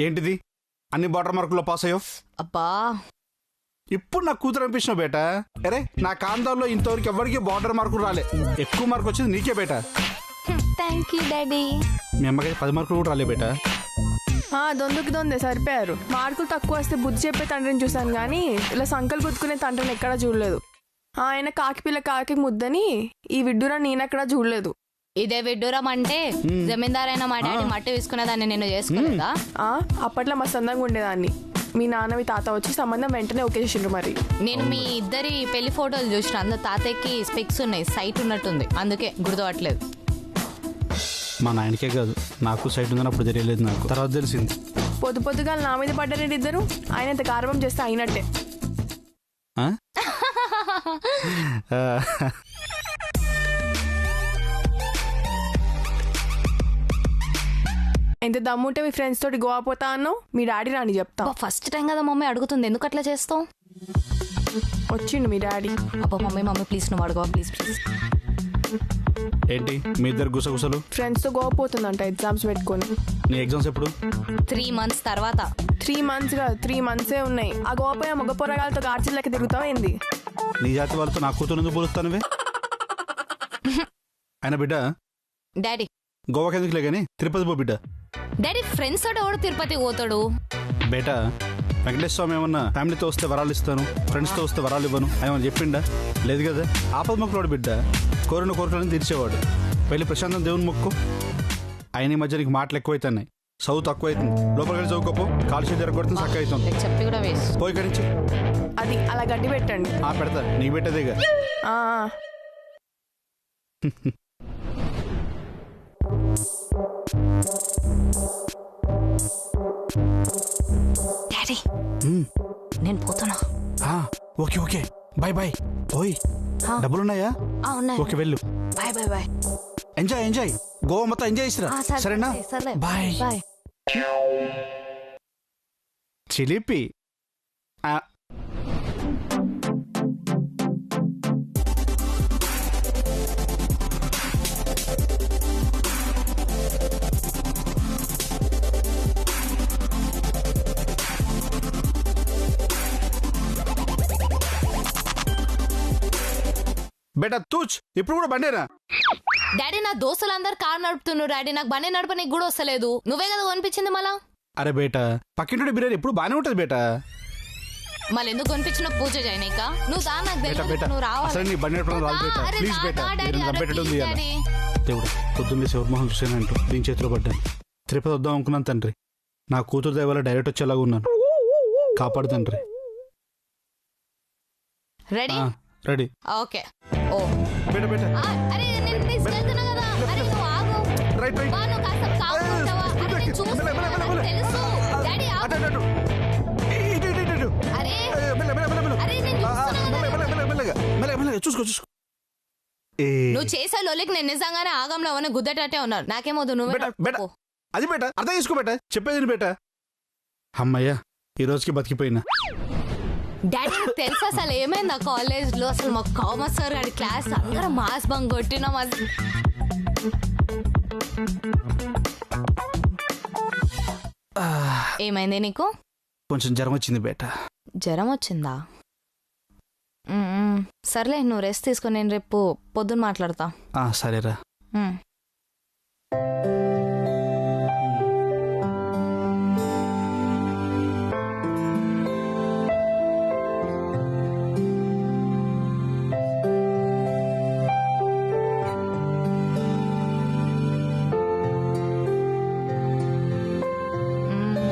ఏంటిది అన్ని border మార్కుల్లో pass అయ్యో? అబ్బా ఇప్పుడు నాకు కూతురు అనిపించినావు బేటా. అరే నా కాంతాల్లో ఇంతవరకు ఎవరికి బార్డర్ మార్కులు రాలే, ఎక్కువ మార్కు వచ్చింది నీకే బేటా. Thank you daddy. మీ అమ్మకి 10 మార్కులు కూడా రాలే బేటా. దొందుకు దొందే సరిపోయారు. మార్కులు తక్కువ వస్తే బుద్ధి చెప్పే తండ్రిని చూశాను కానీ ఇలా సంకలు గుద్దుకునే తండ్రిని ఎక్కడా చూడలేదు. ఆయన కాకి పిల్ల కాకి ముద్దని ఈ విడ్డూరా నేనెక్కడా చూడలేదు. ఇదే విడ్డూరం అంటే జమీందారైన మా డాడీ మట్టి వేసుకునేదాన్ని నేను చేసుకోలేదా? అప్పట్లో మస్తు అందంగా ఉండేదాన్ని. మీ నాన్న మీ తాత వచ్చి సంబంధం వెంటనే ఓకే చేసిండ్రు. మరి నేను మీ ఇద్దరి పెళ్లి ఫోటోలు చూసిన, అందులో తాతయ్యకి స్పెక్స్ ఉన్నాయి, సైట్ ఉన్నట్టుంది, అందుకే గుర్తుపట్టలేదు. మా నాయనకే కాదు నాకు సైట్ ఉందని అప్పుడు తెలియలేదు, నాకు తర్వాత తెలిసింది. పొద్దుగా నా మీద పడ్డారండి ఇద్దరు. ఆయన ఇంత గార్వం చేస్తే అయినట్టే. ఎంత దమ్ముంటే మీ ఫ్రెండ్స్ తోటి గోవా పోతా అన్నావు. మీ డాడీ రాని చెప్తా. ఫస్ట్ టైం కదా మమ్మీ అడుగుతుంది, ఎందుకు అట్లా చేస్తావు? వచ్చిండు మీ డాడీ. అబ్బా మమ్మీ ప్లీజ్ నువ్వు అడుగు ప్లీజ్. ఏంటి మీ ఇద్దరు గుసగుసలు? ఫ్రెండ్స్ తో గోవా పోతుందంట ఎగ్జామ్స్ పెట్టుకొని. నీ ఎగ్జామ్స్ ఎప్పుడు? 3 months తర్వాత. 3 months కాదు 3 months ఉన్నాయి. ఆ గోవా పోయి మగ పొరగాలతో కార్చిల్ లెక్క తిరుగుతావు ఏంది? నీ జాతి వాళ్ళతో నా కూతురు ఎందుకు పోలుస్తానువే? ఆయన బిడ్డ డాడీ గోవాకి ఎందుకులే గానీ తిరుపతి పో బిడ్డ. డాడీ ఫ్రెండ్స్ తోటి ఎవడు తిరుపతి పోతాడు? బేటా వెంకటేశ్వర స్వామి ఏమన్నా ఫ్యామిలీతో వస్తే వరాలు ఇస్తాను, ఫ్రెండ్స్తో వస్తే వరాలు ఇవ్వను ఏమన్నా చెప్పిండా? లేదు కదా. ఆపద మొక్కలోడు బిడ్డ, కోరిన కోరికలను తీర్చేవాడు. వెళ్ళి ప్రశాంతం దేవుని మొక్కు. ఆయన ఈ మధ్య నీకు మాటలు ఎక్కువైతున్నాయి, చదువు తక్కువ అవుతుంది. లోపలికి వెళ్ళి చదువుకోపో, కాలు చేతి ఎరగొడుతుంది, చక్క అవుతుంది. చెప్పి కూడా వేసి పోయి కడించి అది అలా గడ్డి పెట్టండి. పెడతా, నీకు పెట్టదేగా. డాడీ నేను పోతున్నా. Okay okay bye bye. ఓయ్ డబ్బులున్నాయా? ఓకే వెళ్ళు. Bye bye bye. Enjoy Goa మొత్తం ఎంజాయ్ చేసిరా. సరేనా? Bye bye. చిలిపి. బేటా తూచ్ ఇప్పుడు కూడా బండేనా? డాడీ నా దోస్తులందరూ కార్ నడుపుతున్నారు డాడీ, నాకు బండి నడపనికి కూడా వస్తలేదు. నువ్వే కదా కొనిపించింది మళ్ళా. అరే బేటా పక్కింటి బిర్యానీ ఎప్పుడు బానే ఉంటది బేటా. మళ్ళీ ఎందుకు కొనిపించిన పూజ చేయనీక? నువ్వు దా, నాకు తెలియదు, నువ్వు రావాలి. దేవుడు పొద్దున్నే శివమోహన్ చూసానంటూ దీని చేతిలో పడ్డాను. తిరుపతి వద్దాం అనుకున్నాను తండ్రి. నా కూతురు దయ వల్ల డైరెక్ట్ వచ్చేలాగా ఉన్నాను. కాపాడు తండ్రి. Ready ready. ఓకే. ఓ బేటా బేటా అరే నేను తీసుకెళ్తున్నా కదా. అరే నువ్వు ఆగు. Right right. బాను కాస్త కావుకుంటావా? అరే నేను చూస్తున్నా, నాకు తెలుసు. డాడీ ఆగు. అరే అరే నేను చూసుకో. నువ్వు చేసే లోలికి నేను నిజంగానే ఆగంలో అవన్నీ గుద్దటట్టే ఉన్నారు. నాకేమోదు నువ్వు అది బేటా అర్థం చేసుకో బేటా, చెప్పేది బేటా. అమ్మయ్యా ఈ రోజుకి బతికిపోయినా. డాడీ తెలుసు అసలు ఏమైంది ఆ కాలేజ్ లో? అసలు మా కామర్స్ సార్ గారి క్లాస్ అందరం మాస్ బంక్ కొట్టినాం. ఏమైంది నీకు? కొంచెం జ్వరం వచ్చింది బేటా. జ్వరం వచ్చిందా? సర్లే నువ్వు రెస్ట్ తీసుకొని నేను రేపు పొద్దున్న మాట్లాడతా. సరేరా.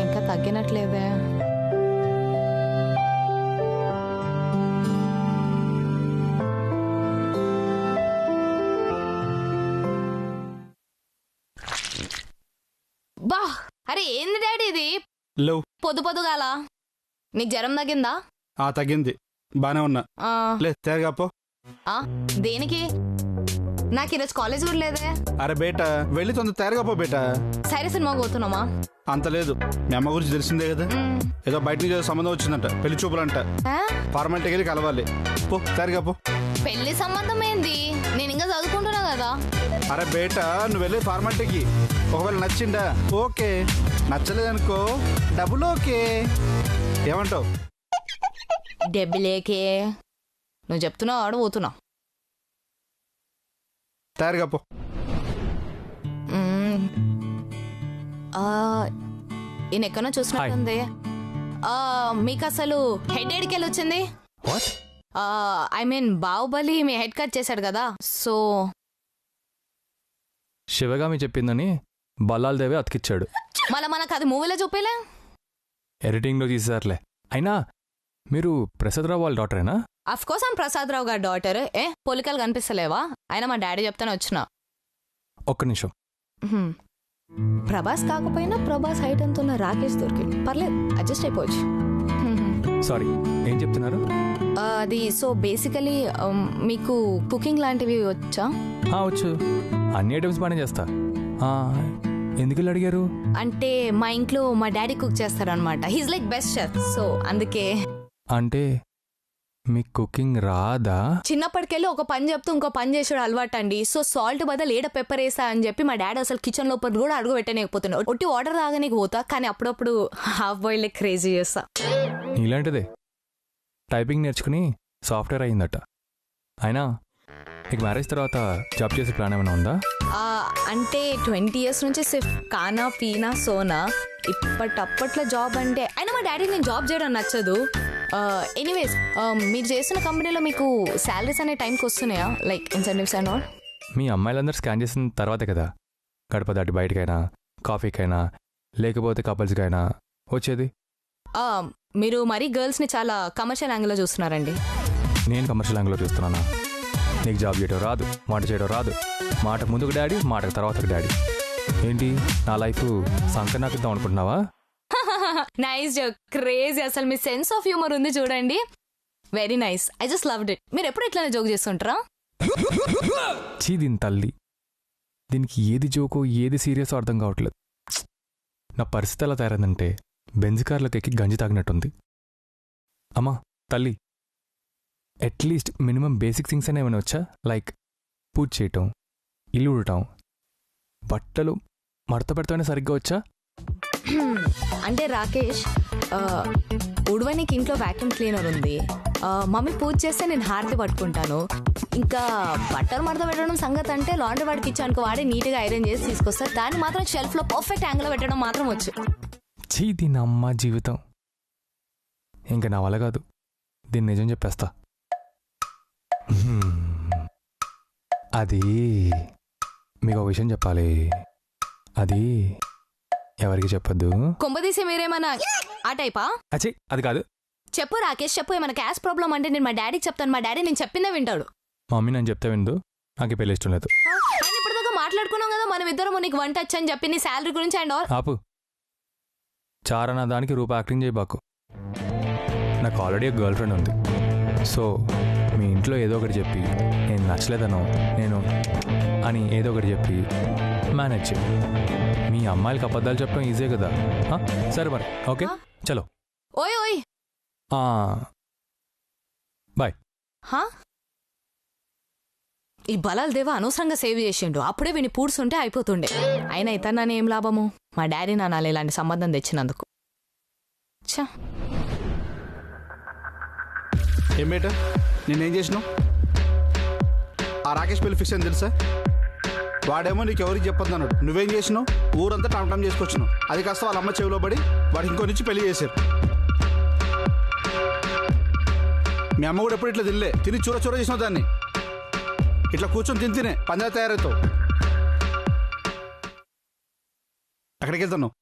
ఇంకా తగ్గినట్లేదే. బా అరే ఏంది డాడీ ఇది? పొద్దుగాల నీకు జ్వరం తగ్గిందా? తగ్గింది, బానే ఉన్నా. లే తేరగాపో. దేనికి? నాకు ఈరోజు కాలేజ్ కూడా లేదే. అరే బేటా వెళ్ళి తొందర తయారుగా పో బేటా. సరే సినిమా పోతున్నామా? అంత లేదు, మీ అమ్మ గురించి తెలిసిందే కదా, ఏదో బయట నుంచి ఏదో సంబంధం వచ్చిందంట, పెళ్లి చూపులంట, ఫార్మాలిటీకి వెళ్ళి కలవాలి. పో తయారుగా పో. పెళ్లి సంబంధం ఏంది? నేను ఇంకా చదువుకుంటున్నా కదా. అరే బేటా నువ్వు వెళ్ళే ఫార్మాలిటీకి, ఒకవేళ నచ్చిందా ఓకే, నచ్చలేదనుకో డబ్బులు ఓకే. ఏమంటావు? డబ్బులేకే నువ్వు చెప్తున్నావు, ఆడ పోతున్నా. తయారుగా పో. ఈయన ఎక్కడో చూసినట్టుంది. మీకు అసలు హెడ్ ఎడికెళ్ళి వచ్చింది? I mean Baahubali me head cut చేశాడు కదా, సో శివగామి చెప్పిందని బల్లాల్ దేవే అతికిచ్చాడు. మళ్ళీ మనకు అది మూవీలో చూపేలే, ఎడిటింగ్లో తీసేసారులే. అయినా మీరు ప్రసాదరావు వాళ్ళ డాటరేనా? అఫ్ కోర్స్ ఐమ్ ప్రసాద్ రావు గారి డాటర్. పొలికలు కనిపిస్తలేవా? అయినా మా డాడీ చెప్తానే వచ్చిన. ఒక్క నిమిషం. ప్రభాస్ కాకపోయినా ప్రభాస్ హైట్ ఎంత ఉన్న రాకేష్ దొరికింది, పర్లేదు అడ్జస్ట్ అయిపోవచ్చు. సారీ, ఏం చెప్తున్నారు? అది సో బేసికలీ మీకు కుకింగ్ లాంటివి వచ్చా? వచ్చు, అన్ని ఐటమ్స్ బాగానే చేస్తా. ఎందుకు ఇలా అడిగారు? అంటే మా ఇంట్లో మా డాడీ కుక్ చేస్తారనమాట. He's like best chef, so అందుకే. అంటే మీకు కుకింగ్ రాదా? చిన్నప్పటికెళ్ళి ఒక పని చెప్తూ ఇంకో పని చేసాడు అలవాటు అండి. సో సాల్ట్ బదులు ఏడ పెప్పర్ వేసా అని చెప్పి మా డాడీ అసలు కిచెన్ లోపల కూడా అడుగు పెట్టలేకపోతున్నాడు. ఒట్టి వాటర్ తాగనీకి పోతా, కానీ అప్పుడప్పుడు హాఫ్ బాయిల్డ్ క్రేజీ చేస్తా. ఇలాంటిదే టైపింగ్ నేర్చుకుని సాఫ్ట్వేర్ అయిందట. అయినా మీకు మ్యారేజ్ తర్వాత జాబ్ చేసే ప్లాన్ ఏమైనా ఉందా? అంటే 20 years నుంచి సిర్ఫ్ కానా పీనా సోనా. ఇప్పట్లో జాబ్ అంటే అయినా మా డాడీ నేను జాబ్ చేయడం నచ్చదు. ఎనీవేస్ మీరు చేస్తున్న కంపెనీలో మీకు శాలరీస్ అనే టైంకి వస్తున్నాయా, లైక్ ఇన్సెంటివ్స్ అండ్ ఆల్? మీ అమ్మాయిలందరూ స్కాన్ చేసిన తర్వాతే కదా గడప దాటి బయటకైనా కాఫీకైనా లేకపోతే కపుల్స్కైనా వచ్చేది. మీరు మరీ గర్ల్స్ని చాలా కమర్షియల్ యాంగిల్లో చూస్తున్నారండి. నేను కమర్షియల్ యాంగిల్లో చూస్తున్నానా? నీకు జాబ్ చేయడం రాదు, వంట చేయడం రాదు, మాటకు ముందుకు డాడీ, మాటకు తర్వాతకు డాడీ. ఏంటి నా లైఫ్ సంకర్ నాకిద్దాం అనుకుంటున్నావా? Nice joke, crazy. అసలు మీ సెన్స్ ఆఫ్ హ్యూమర్ ఉంది చూడండి, very nice. I just loved it. మీరు ఎప్పుడు ఇట్లానే జోక్ చేస్తుంటారా? చీ దీని తల్లి, దీనికి ఏది జోకో ఏది సీరియస్ అర్థం కావట్లేదు. నా పరిస్థితి ఎలా తయారైందంటే బెంజ్ కార్లోకి ఎక్కి గంజి తాగినట్టుంది. అమ్మా తల్లి, అట్లీస్ట్ మినిమం బేసిక్ థింగ్స్ అయినా ఏమైనా వచ్చా? లైక్ పూజ చేయటం, ఇల్లు ఉడటం, బట్టలు మడత పెడతానే సరిగ్గా వచ్చా? అంటే రాకేష్, ఉడవనికి ఇంట్లో వ్యాక్యూమ్ క్లీనర్ ఉంది. మమ్మీ పూజ చేస్తే నేను హారతి పట్టుకుంటాను. ఇంకా బట్టలు మడత పెట్టడం సంగతి అంటే లాండ్రీ వాడికి ఇచ్చానుకో, వాడే నీట్గా ఐరన్ చేసి తీసుకొస్తారు. దాన్ని మాత్రం షెల్ఫ్లో పర్ఫెక్ట్ యాంగిల్లో పెట్టడం మాత్రం వచ్చు. చీ దీని అమ్మ జీవితం, ఇంకా నా వల్ల కాదు. దీన్ని నిజం చెప్పేస్తా. అది మీకు ఒక విషయం చెప్పాలి, అది ఎవరికి చెప్పద్దు. కొంపదీసి మీరేమన్నా ఆ టైపా? అచ్చి అది కాదు. చెప్పు రాకేష్, చెప్పు. ఏమైనా క్యాష్ ప్రాబ్లం అంటే నేను మా డాడీకి చెప్తాను. మా డాడీ నేను చెప్పిందే వింటాడు. మమ్మీ నేను చెప్తే విందు, నాకు పెళ్లి ఇష్టం లేదు. ఆయన ఇప్పటిదాకా మాట్లాడుకున్నాం కదా మనం ఇద్దరం, నీకు వంట వచ్చని చెప్పి నీ శాలరీ గురించి అండ్ ఆల్. ఆపు, చారనా దానికి రూపాయి యాక్టింగ్ చేయబాకు. నాకు ఆల్రెడీ ఒక గర్ల్ ఫ్రెండ్ ఉంది. సో మీ ఇంట్లో ఏదో ఒకటి చెప్పి నేను నచ్చలేదనో నేను అని ఏదో ఒకటి చెప్పి మేనేజ్ చేయి. మీ అమ్మాయిలకి అబద్ధాలు చెప్పడం ఈజీ కదా. సరే మరి ఓకే చలో. ఓయ్ ఓయ్ బాయ్. ఈ బలాల్ దేవా అనవసరంగా సేవ్ చేసిండు. అప్పుడే విని పూడ్చుంటే అయిపోతుండే. అయినా ఇతన్నానే ఏం లాభము, మా డాడీ నాన్న ఇలాంటి సంబంధం తెచ్చినందుకు. ఛా, ఏం బేట నేనేం చేసినావు? ఆ రాకేష్ పెళ్లి ఫిక్స్ అని తెలుసా? వాడేమో నీకు ఎవరికి చెప్పొద్దు అన్నాడు. నువ్వేం చేసినావు? ఊరంతా టమ్ చేసుకొచ్చినావు. అది కాస్త వాళ్ళ అమ్మ చెవిలో పడి వాడికి ఇంకో నుంచి పెళ్లి చేశారు. మీ అమ్మ కూడా ఎప్పుడు ఇట్లా తిని చూర చేసినావు దాన్ని. ఇట్లా కూర్చొని తినే పందా తయారవుతావు. అక్కడికి వెళ్తున్నావు.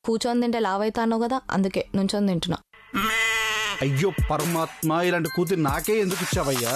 కూర్చొని తింటే లావైతా అన్నావు కదా, అందుకే నుంచొని తింటున్నా. అయ్యో పరమాత్మ, ఇలాంటి కూతురు నాకే ఎందుకు ఇచ్చావయ్యా?